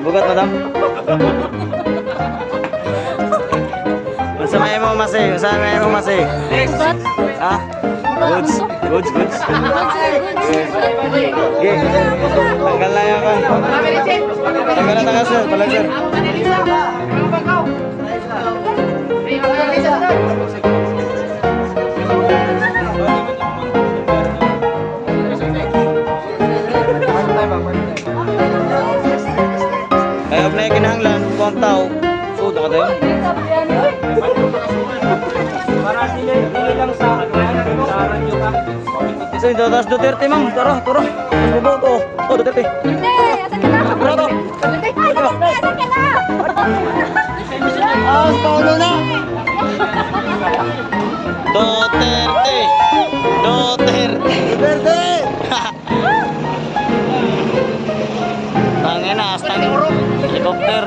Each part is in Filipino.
Bugat, madam. Unsa may mo masi? Unsa may mo masi? Ha? Goods. Okay. Tanggal na yan ka. Tanggal sir. Palag sir. Ayaw na yung kinahanglan. Kung tao. Food ako tayo. Para dili lang sa radyo ka. Isa yung tatas Duterte, ma'am. Tara. Mas mabuto. Oh, Duterte. Hindi, asan ka na? Tara to. Ay, asan ka na? Paulo na. Duterte. Tangin na, astang helikopter.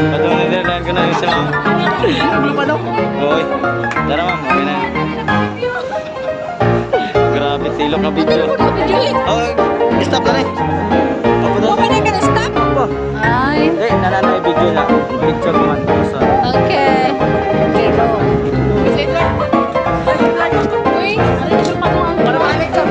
Patong Netherlands ko na yung isa. Hindi pa daw. Oy. Tara ma'am, okay na. Grabe, tilok na video. Oh, stop na eh. Pwede ka na stop? Ay. Nalala yung video na. Picture naman. Okay. Pero. Uy, ano yung patungan? Para balik ka.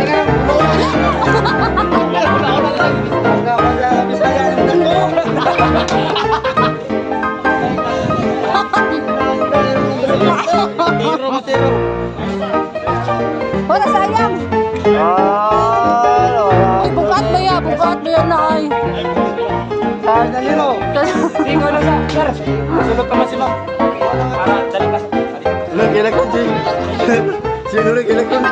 Tiro. Wala sayang. Ay, bukat ba yan? Na ay. Danilo. Tingol na sa sir. Sulod ka man si ma'am. Para dali ka. Gilak ko, G. Siguro gilak ko.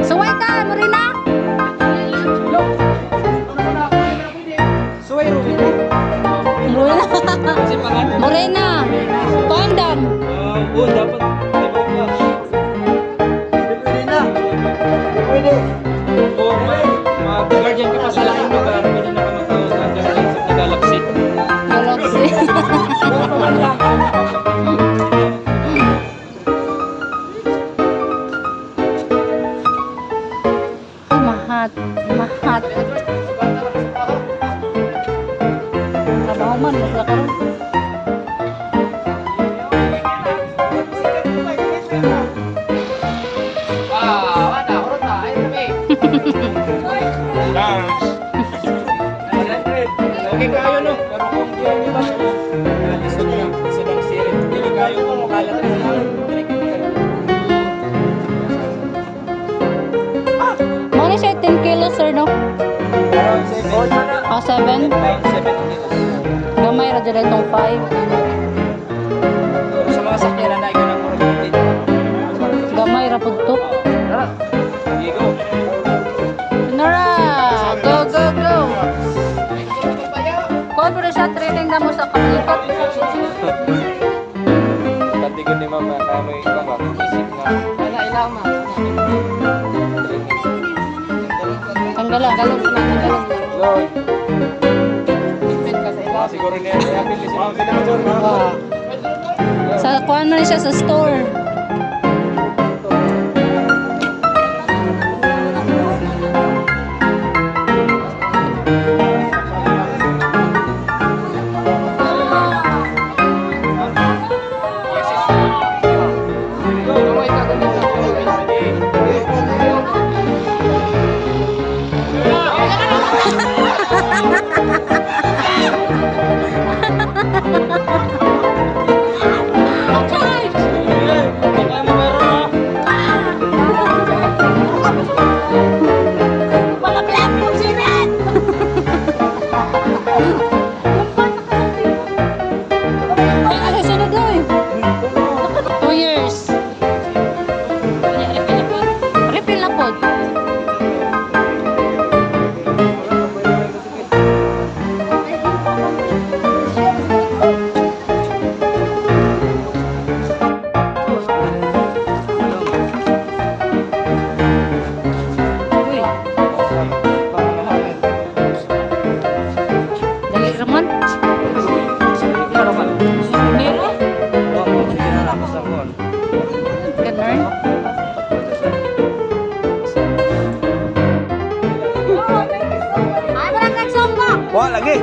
Suway ka, Marina. Suway Ruby. Morena. Condom. Dapat. Pwede. Mag-guardian ka pa sa lain mo. Kaya pwede na ka magtawag sa guardian sa Galaxy. Galaxy. Mahat. Trabaho man, masla ka rin. Okay kayo no. Pero kung di ano ba? Listen niyo. Isa lang sirit. Dili kayo kung makalat rin. Mga siya 10 kilos, sir, no? Oh, 7? 7 kilos. Gamay, radyo na itong 5. Sa mga sakyan na ikaw ng correct. Gamay, rapod to. Sige go. Nora! Go! Kung po na siya, training na mo sa kapalikot. Tati ko ni mama na may iba ba? Isip na. Ilaw, ma. Tanggalan. Lord. Siguro niya i-appeal si mama sila. Sa kuhaan mo na siya sa store. Tapos ako. Ganun. Ay, barang kagsombak! Wah, lagi.